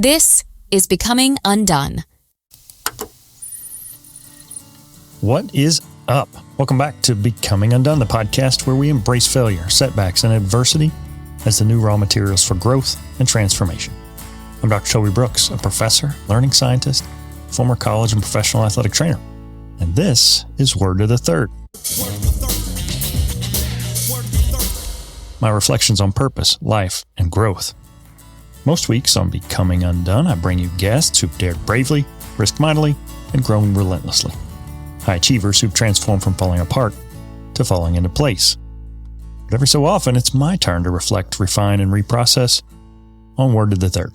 This is Becoming UnDone. What is up? Welcome back to Becoming UnDone, the podcast where we embrace failure, setbacks, and adversity as the new raw materials for growth and transformation. I'm Dr. Toby Brooks, a professor, learning scientist, former college and professional athletic trainer. And this is Word to the Third. My reflections on purpose, life, and growth. Most weeks on Becoming UnDone, I bring you guests who've dared bravely, risked mightily, and grown relentlessly. High achievers who've transformed from falling apart to falling into place. But every so often, it's my turn to reflect, refine, and reprocess on Word to the Third.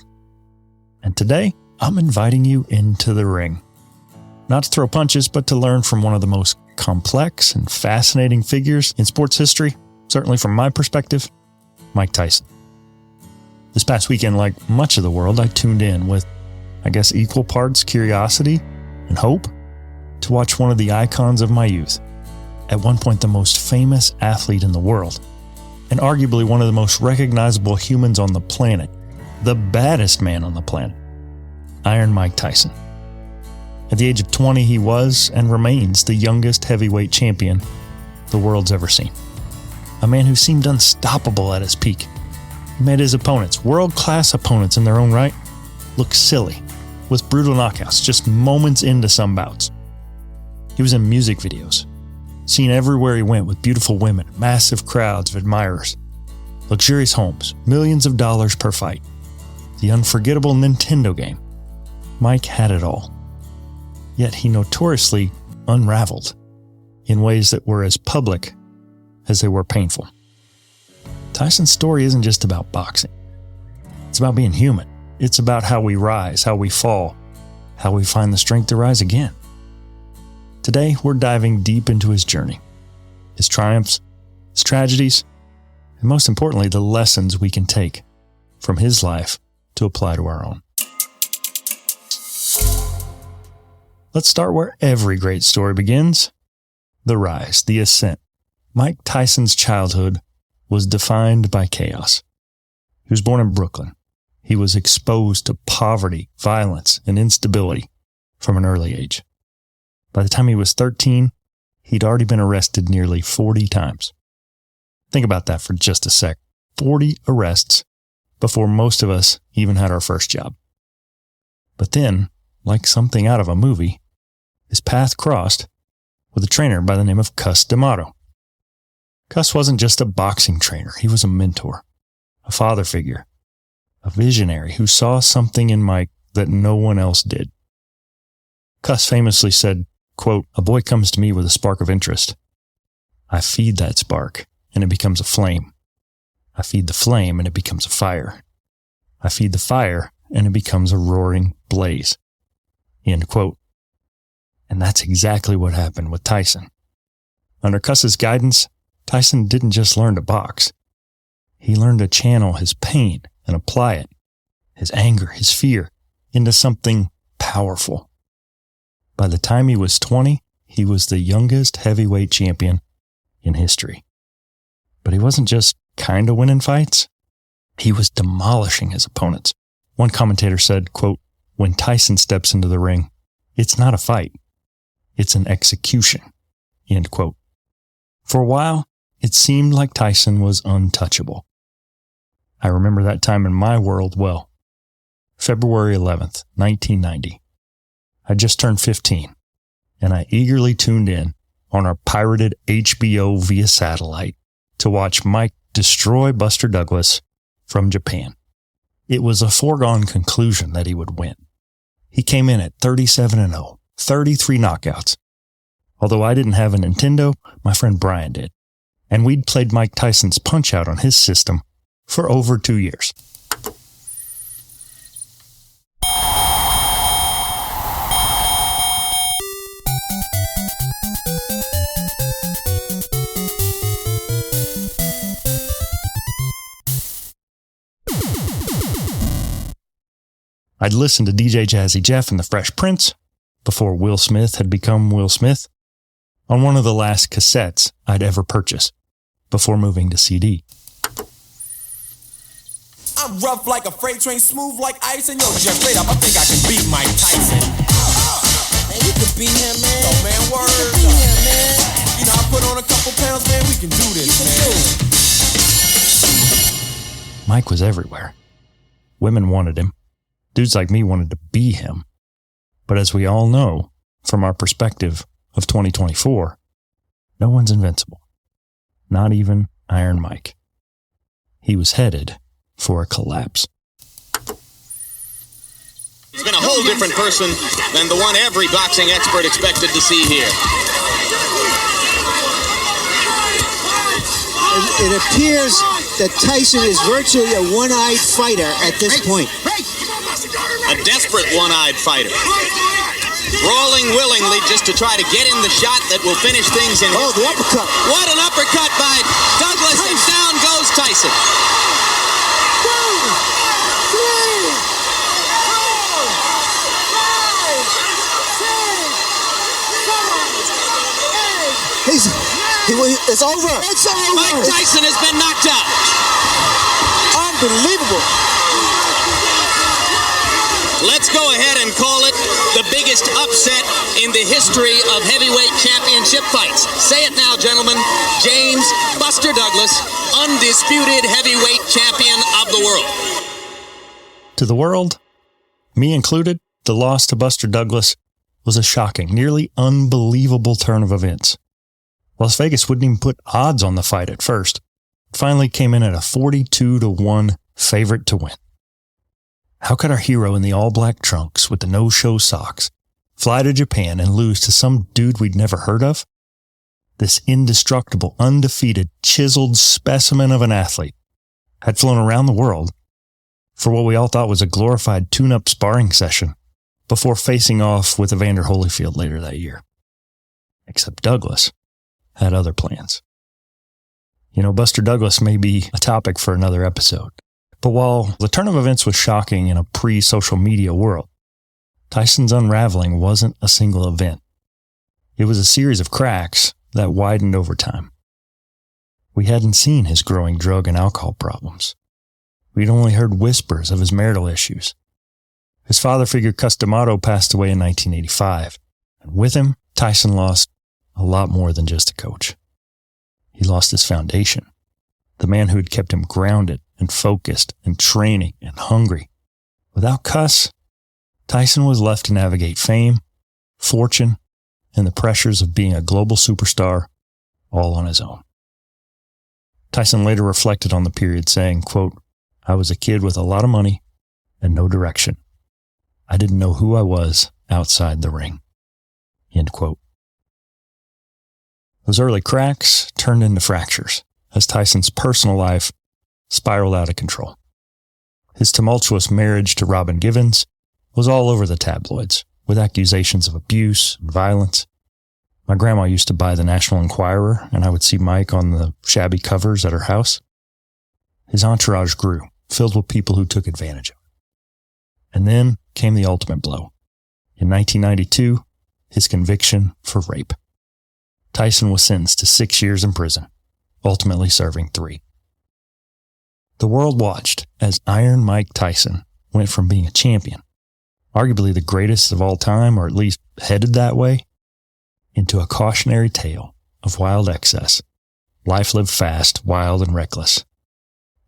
And today, I'm inviting you into the ring. Not to throw punches, but to learn from one of the most complex and fascinating figures in sports history, certainly from my perspective, Mike Tyson. This past weekend, like much of the world, I tuned in with, equal parts curiosity and hope to watch one of the icons of my youth, at one point the most famous athlete in the world, and arguably one of the most recognizable humans on the planet, the baddest man on the planet, Iron Mike Tyson. At the age of 20, he was and remains the youngest heavyweight champion the world's ever seen. A man who seemed unstoppable at his peak. He made his opponents, world-class opponents in their own right, look silly, with brutal knockouts just moments into some bouts. He was in music videos, seen everywhere he went with beautiful women, massive crowds of admirers, luxurious homes, millions of dollars per fight, the unforgettable Nintendo game. Mike had it all. Yet he notoriously unraveled in ways that were as public as they were painful. Tyson's story isn't just about boxing. It's about being human. It's about how we rise, how we fall, how we find the strength to rise again. Today, we're diving deep into his journey, his triumphs, his tragedies, and most importantly, the lessons we can take from his life to apply to our own. Let's start where every great story begins, the rise, the ascent. Mike Tyson's childhood was defined by chaos. He was born in Brooklyn. He was exposed to poverty, violence, and instability from an early age. By the time he was 13, he'd already been arrested nearly 40 times. Think about that for just a sec. 40 arrests before most of us even had our first job. But then, like something out of a movie, his path crossed with a trainer by the name of Cus D'Amato. Cus wasn't just a boxing trainer. He was a mentor, a father figure, a visionary who saw something in Mike that no one else did. Cus famously said, quote, "A boy comes to me with a spark of interest. I feed that spark, and it becomes a flame. I feed the flame, and it becomes a fire. I feed the fire, and it becomes a roaring blaze." End quote. And that's exactly what happened with Tyson. Under Cus's guidance, Tyson didn't just learn to box. He learned to channel his pain and apply it, his anger, his fear, into something powerful. By the time he was 20, he was the youngest heavyweight champion in history. But he wasn't just kind of winning fights. He was demolishing his opponents. One commentator said, quote, "When Tyson steps into the ring, it's not a fight. It's an execution." End quote. For a while, it seemed like Tyson was untouchable. I remember that time in my world well. February 11th, 1990. I just turned 15, and I eagerly tuned in on our pirated HBO via satellite to watch Mike destroy Buster Douglas from Japan. It was a foregone conclusion that he would win. He came in at 37-0, 33 knockouts. Although I didn't have a Nintendo, my friend Brian did. And we'd played Mike Tyson's Punch-Out on his system for over 2 years. I'd listened to DJ Jazzy Jeff and the Fresh Prince, before Will Smith had become Will Smith, on one of the last cassettes I'd ever purchase, before moving to CD. I'm rough like a freight train, smooth like ice, and yo, Jeff, straight up, I think I can beat Mike Tyson. Man, you can beat him, man. Yo, man, word. You can beat him, man. You know, I put on a couple pounds, man, we can do this, man. Mike was everywhere. Women wanted him. Dudes like me wanted to be him. But as we all know, from our perspective of 2024, no one's invincible. Not even Iron Mike. He was headed for a collapse. He's been a whole different person than the one every boxing expert expected to see here. It appears that Tyson is virtually a one-eyed fighter at this point. A desperate one-eyed fighter. Rolling willingly just to try to get in the shot that will finish things in. Oh, the uppercut. What an uppercut by Douglas, and down goes Tyson. It's over. It's over. Mike Tyson has been knocked out. Unbelievable. Let's go ahead and call it the biggest upset in the history of heavyweight championship fights. Say it now, gentlemen. James Buster Douglas, undisputed heavyweight champion of the world. To the world, me included, the loss to Buster Douglas was a shocking, nearly unbelievable turn of events. Las Vegas wouldn't even put odds on the fight at first. It finally came in at a 42-1 favorite to win. How could our hero in the all-black trunks with the no-show socks fly to Japan and lose to some dude we'd never heard of? This indestructible, undefeated, chiseled specimen of an athlete had flown around the world for what we all thought was a glorified tune-up sparring session before facing off with Evander Holyfield later that year. Except Douglas had other plans. You know, Buster Douglas may be a topic for another episode. But while the turn of events was shocking in a pre-social media world, Tyson's unraveling wasn't a single event. It was a series of cracks that widened over time. We hadn't seen his growing drug and alcohol problems. We'd only heard whispers of his marital issues. His father figure Customato passed away in 1985, and with him, Tyson lost a lot more than just a coach. He lost his foundation, the man who had kept him grounded and focused and training and hungry. Without Cuss, Tyson was left to navigate fame, fortune, and the pressures of being a global superstar all on his own. Tyson later reflected on the period saying, quote, "I was a kid with a lot of money and no direction. I didn't know who I was outside the ring." End quote. Those early cracks turned into fractures as Tyson's personal life spiraled out of control. His tumultuous marriage to Robin Givens was all over the tabloids, with accusations of abuse and violence. My grandma used to buy the National Enquirer, and I would see Mike on the shabby covers at her house. His entourage grew, filled with people who took advantage of it. And then came the ultimate blow. In 1992, his conviction for rape. Tyson was sentenced to 6 years in prison, ultimately serving 3. The world watched as Iron Mike Tyson went from being a champion, arguably the greatest of all time, or at least headed that way, into a cautionary tale of wild excess, life lived fast, wild, and reckless,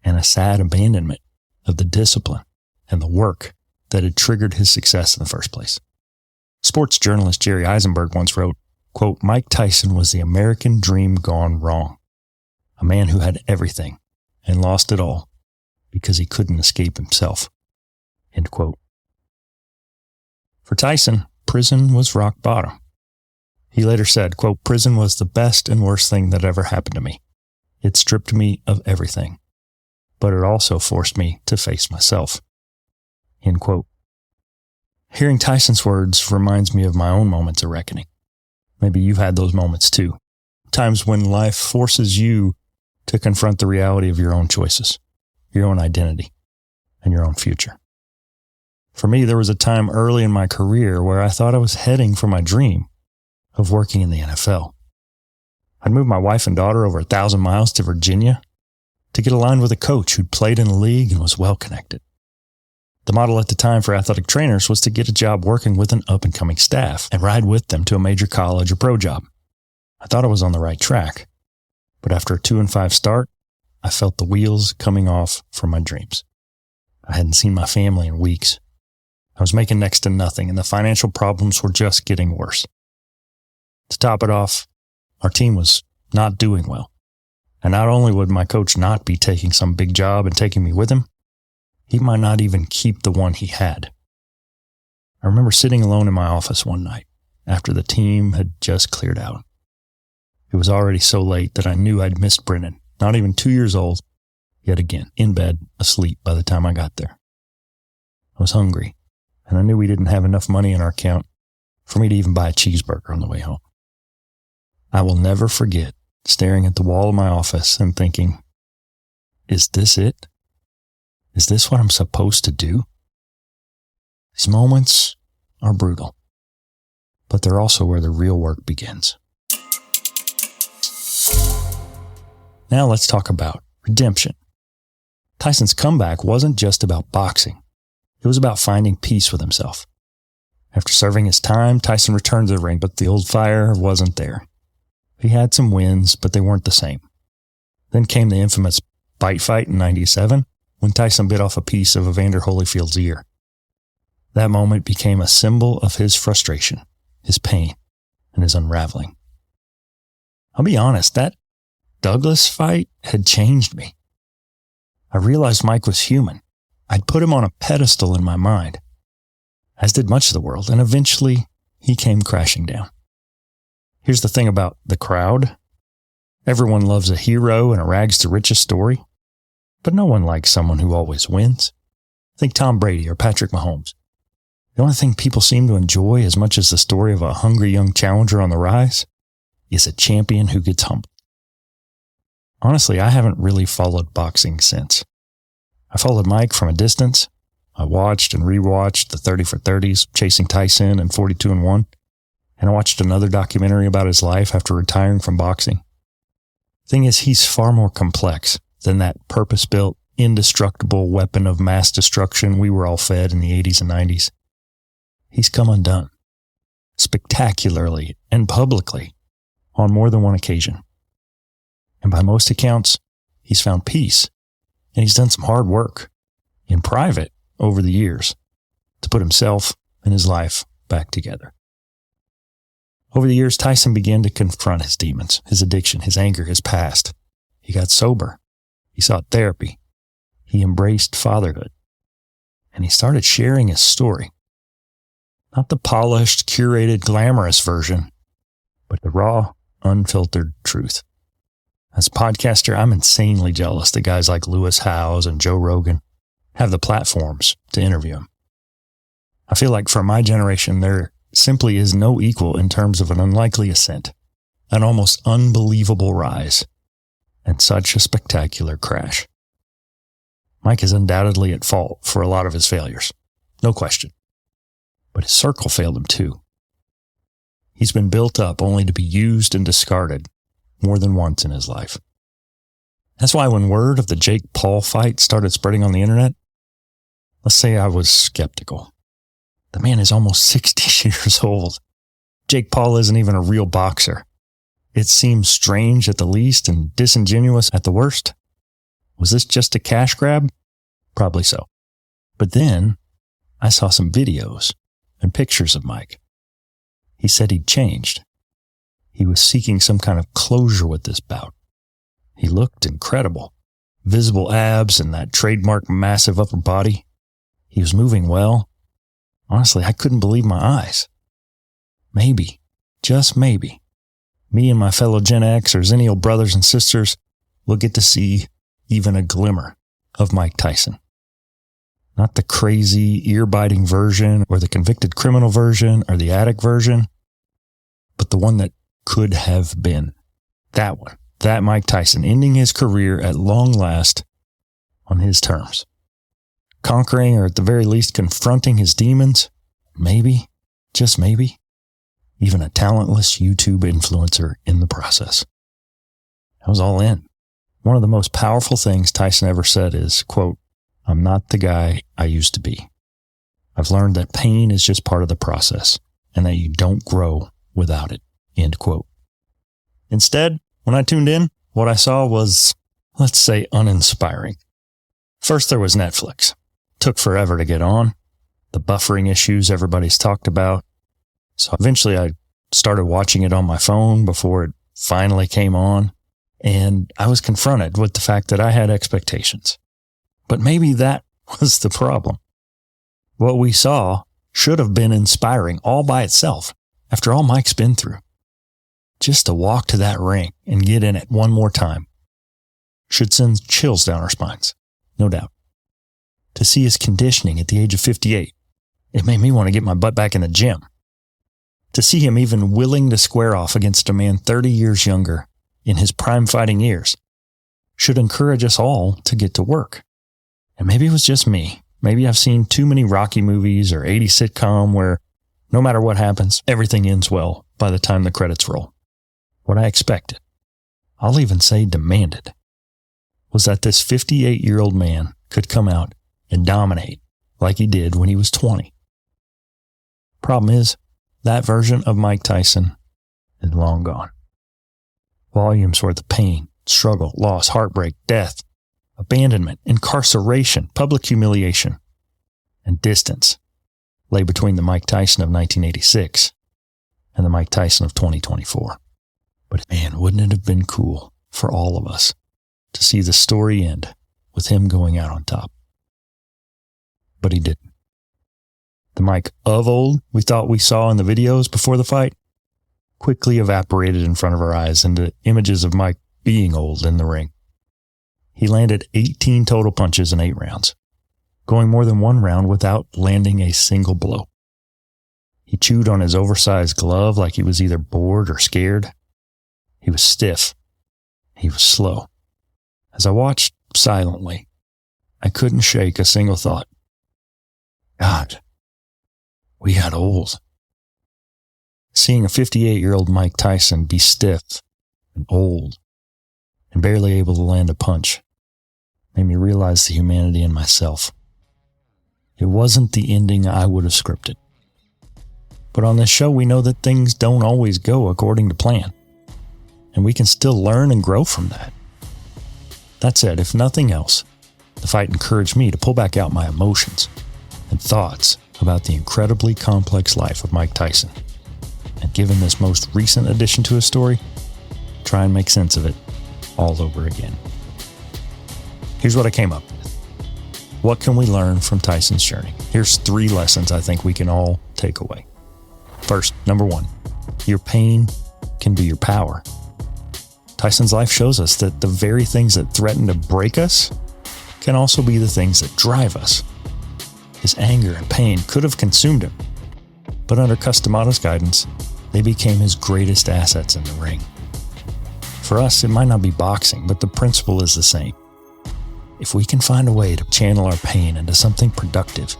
and a sad abandonment of the discipline and the work that had triggered his success in the first place. Sports journalist Jerry Eisenberg once wrote, quote, "Mike Tyson was the American dream gone wrong. A man who had everything and lost it all because he couldn't escape himself." End quote. For Tyson, prison was rock bottom. He later said, quote, "Prison was the best and worst thing that ever happened to me. It stripped me of everything, but it also forced me to face myself." End quote. Hearing Tyson's words reminds me of my own moments of reckoning. Maybe you've had those moments too. Times when life forces you to confront the reality of your own choices, your own identity, and your own future. For me, there was a time early in my career where I thought I was heading for my dream of working in the NFL. I'd moved my wife and daughter over 1,000 miles to Virginia, to get aligned with a coach who'd played in the league and was well connected. The model at the time for athletic trainers was to get a job working with an up-and-coming staff and ride with them to a major college or pro job. I thought I was on the right track, but after a 2-5 start, I felt the wheels coming off from my dreams. I hadn't seen my family in weeks. I was making next to nothing, and the financial problems were just getting worse. To top it off, our team was not doing well. And not only would my coach not be taking some big job and taking me with him, he might not even keep the one he had. I remember sitting alone in my office one night after the team had just cleared out. It was already so late that I knew I'd missed Brennan, not even 2 years old, yet again, in bed, asleep by the time I got there. I was hungry, and I knew we didn't have enough money in our account for me to even buy a cheeseburger on the way home. I will never forget staring at the wall of my office and thinking, is this it? Is this what I'm supposed to do? These moments are brutal, but they're also where the real work begins. Now let's talk about redemption. Tyson's comeback wasn't just about boxing. It was about finding peace with himself. After serving his time, Tyson returned to the ring, but the old fire wasn't there. He had some wins, but they weren't the same. Then came the infamous bite fight in '97, when Tyson bit off a piece of Evander Holyfield's ear. That moment became a symbol of his frustration, his pain, and his unraveling. I'll be honest, that Douglas fight had changed me. I realized Mike was human. I'd put him on a pedestal in my mind, as did much of the world, and eventually he came crashing down. Here's the thing about the crowd. Everyone loves a hero and a rags-to-riches story, but no one likes someone who always wins. Think Tom Brady or Patrick Mahomes. The only thing people seem to enjoy as much as the story of a hungry young challenger on the rise is a champion who gets humbled. Honestly, I haven't really followed boxing since. I followed Mike from a distance. I watched and rewatched the 30 for 30s, Chasing Tyson and 42-1, and I watched another documentary about his life after retiring from boxing. Thing is, he's far more complex than that purpose-built, indestructible weapon of mass destruction we were all fed in the 80s and 90s. He's come undone, spectacularly and publicly, on more than one occasion. And by most accounts, he's found peace, and he's done some hard work, in private, over the years, to put himself and his life back together. Over the years, Tyson began to confront his demons, his addiction, his anger, his past. He got sober. He sought therapy. He embraced fatherhood. And he started sharing his story. Not the polished, curated, glamorous version, but the raw, unfiltered truth. As a podcaster, I'm insanely jealous that guys like Lewis Howes and Joe Rogan have the platforms to interview him. I feel like for my generation, there simply is no equal in terms of an unlikely ascent, an almost unbelievable rise, and such a spectacular crash. Mike is undoubtedly at fault for a lot of his failures, no question. But his circle failed him too. He's been built up only to be used and discarded more than once in his life. That's why when word of the Jake Paul fight started spreading on the internet, let's say I was skeptical. The man is almost 60 years old. Jake Paul isn't even a real boxer. It seems strange at the least and disingenuous at the worst. Was this just a cash grab? Probably so. But then I saw some videos and pictures of Mike. He said he'd changed. He was seeking some kind of closure with this bout. He looked incredible. Visible abs and that trademark massive upper body. He was moving well. Honestly, I couldn't believe my eyes. Maybe, just maybe, me and my fellow Gen X or Zennial brothers and sisters will get to see even a glimmer of Mike Tyson. Not the crazy, ear-biting version or the convicted criminal version or the addict version, but the one that could have been. That one. That Mike Tyson ending his career at long last on his terms. Conquering or at the very least confronting his demons. Maybe, just maybe, even a talentless YouTube influencer in the process. I was all in. One of the most powerful things Tyson ever said is, quote, "I'm not the guy I used to be. I've learned that pain is just part of the process and that you don't grow without it," end quote. Instead, when I tuned in, what I saw was, let's say, uninspiring. First, there was Netflix. Took forever to get on. The buffering issues everybody's talked about. So eventually I started watching it on my phone before it finally came on. And I was confronted with the fact that I had expectations. But maybe that was the problem. What we saw should have been inspiring all by itself, after all Mike's been through. Just to walk to that ring and get in it one more time should send chills down our spines, no doubt. To see his conditioning at the age of 58, it made me want to get my butt back in the gym. To see him even willing to square off against a man 30 years younger in his prime fighting years should encourage us all to get to work. And maybe it was just me. Maybe I've seen too many Rocky movies or 80s sitcom where no matter what happens, everything ends well by the time the credits roll. What I expected, I'll even say demanded, was that this 58-year-old man could come out and dominate like he did when he was 20. Problem is, that version of Mike Tyson is long gone. Volumes worth of pain, struggle, loss, heartbreak, death, abandonment, incarceration, public humiliation, and distance lay between the Mike Tyson of 1986 and the Mike Tyson of 2024. But man, wouldn't it have been cool for all of us to see the story end with him going out on top? But he didn't. The Mike of old we thought we saw in the videos before the fight quickly evaporated in front of our eyes into images of Mike being old in the ring. He landed 18 total punches in 8 rounds, going more than one round without landing a single blow. He chewed on his oversized glove like he was either bored or scared. He was stiff. He was slow. As I watched silently, I couldn't shake a single thought. God, we got old. Seeing a 58-year-old Mike Tyson be stiff and old and barely able to land a punch made me realize the humanity in myself. It wasn't the ending I would have scripted. But on this show, we know that things don't always go according to plan, and we can still learn and grow from that. That said, if nothing else, the fight encouraged me to pull back out my emotions and thoughts about the incredibly complex life of Mike Tyson. And given this most recent addition to his story, try and make sense of it all over again. Here's what I came up with. What can we learn from Tyson's journey? Here's 3 lessons I think we can all take away. First, number 1, your pain can be your power. Tyson's life shows us that the very things that threaten to break us can also be the things that drive us. His anger and pain could have consumed him, but under Customato's guidance, they became his greatest assets in the ring. For us, it might not be boxing, but the principle is the same. If we can find a way to channel our pain into something productive,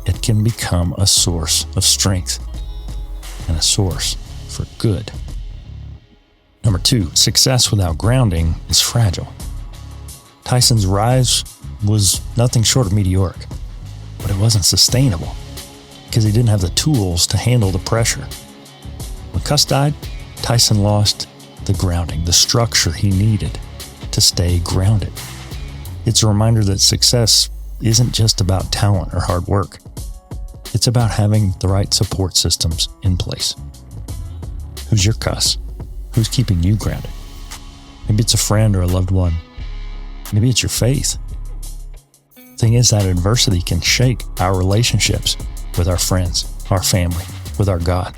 it can become a source of strength and a source for good. Number 2, success without grounding is fragile. Tyson's rise was nothing short of meteoric, but it wasn't sustainable because he didn't have the tools to handle the pressure. When Cuss died, Tyson lost the grounding, the structure he needed to stay grounded. It's a reminder that success isn't just about talent or hard work. It's about having the right support systems in place. Who's your Cuss? Who's keeping you grounded? Maybe it's a friend or a loved one. Maybe it's your faith. The thing is that adversity can shake our relationships with our friends, our family, with our God.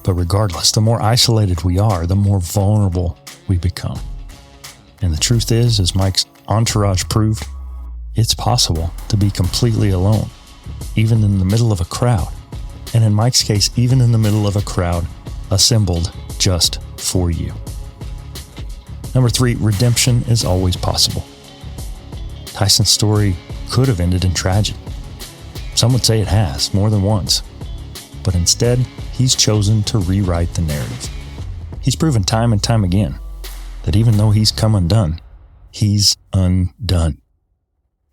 But regardless, the more isolated we are, the more vulnerable we become. And the truth is, as Mike's entourage proved, it's possible to be completely alone, even in the middle of a crowd. And in Mike's case, even in the middle of a crowd assembled just for you. Number 3, redemption is always possible. Tyson's story could have ended in tragedy. Some would say it has, more than once. But instead, he's chosen to rewrite the narrative. He's proven time and time again that even though he's come undone, he's undone.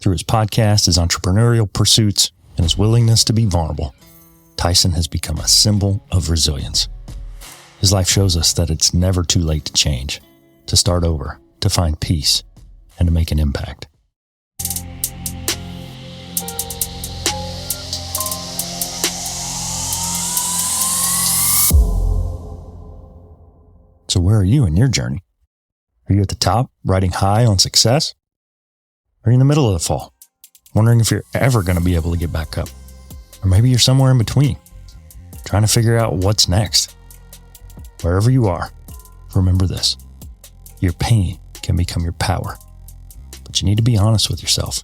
Through his podcast, his entrepreneurial pursuits, and his willingness to be vulnerable, Tyson has become a symbol of resilience. His life shows us that it's never too late to change, to start over, to find peace, and to make an impact. So where are you in your journey? Are you at the top, riding high on success? Or are you in the middle of the fall, wondering if you're ever going to be able to get back up? Or maybe you're somewhere in between, trying to figure out what's next. Wherever you are, remember this. Your pain can become your power. But you need to be honest with yourself.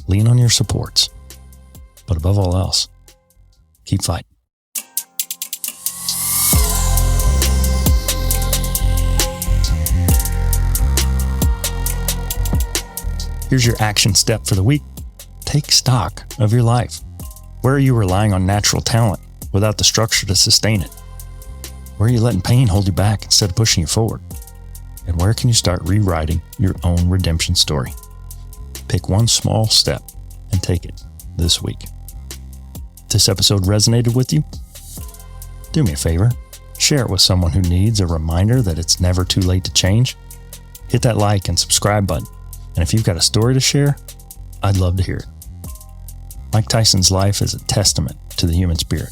Lean on your supports. But above all else, keep fighting. Here's your action step for the week. Take stock of your life. Where are you relying on natural talent without the structure to sustain it? Where are you letting pain hold you back instead of pushing you forward? And where can you start rewriting your own redemption story? Pick one small step and take it this week. If this episode resonated with you, do me a favor. Share it with someone who needs a reminder that it's never too late to change. Hit that like and subscribe button. And if you've got a story to share, I'd love to hear it. Mike Tyson's life is a testament to the human spirit,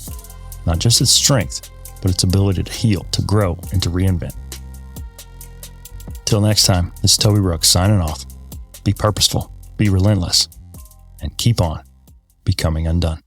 not just its strength, but its ability to heal, to grow, and to reinvent. Till next time, this is Toby Brooks signing off. Be purposeful, be relentless, and keep on becoming undone.